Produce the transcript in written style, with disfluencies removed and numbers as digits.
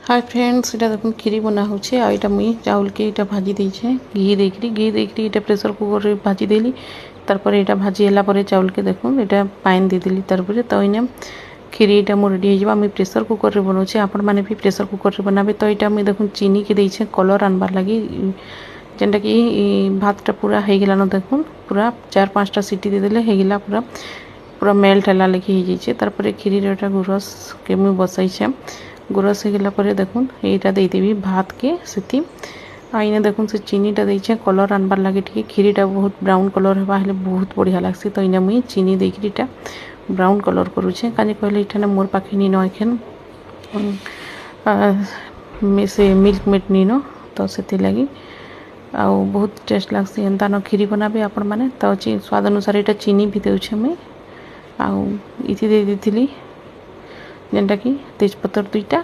Hi friends, इटा देखो खीरी बना होचे। आ मुई चाउल के इटा भाजी देछे घी देकरी इटा प्रेशर कुकर रे भाजी देली। तारपर इटा भाजी होला परे चाउल के देखो इटा पानी दे देली। तारपर तो इने खीरी इटा मोर रेडी हो। मुई प्रेशर कुकर रे बनाऊे, आपण माने भी प्रेशर कुकर रे बनाबे। तो इटा मुई देखो चीनी के देछे कलर आनबार लगी, जेनटा कि भातटा पूरा हो गलान। देखो पूरा 4-5टा सीटी दे देले हो गला, पूरा पूरा मेल्ट हला लगी हो जाइए। तारपर खीरी रेटा गुरस के मुई बसाइछे। गुरस हो गला परे देखो यहीटा देदेवी भात के सीटी। आईने देखो से चीनीटा देछे कलर आनबार लगे टिके। खीरीटा बहुत ब्राउन कलर हेबा हेले बहुत बढ़िया लागसी। तो इने मुई चीनी देकरी इटा ब्राउन कलर करूछे। काजे कहले इठाने मोर पाखे नीनो एखन से मिल्क मेट नीनो, तो से लगी आ बहुत टेस्ट लागसी। एंता न खीरी बनाबे आपण माने। तो स्वाद अनुसार इटा चीनी भी देउछे मुई। आ इति दे देथिली जेनटा कि तेजपत्र 2टा।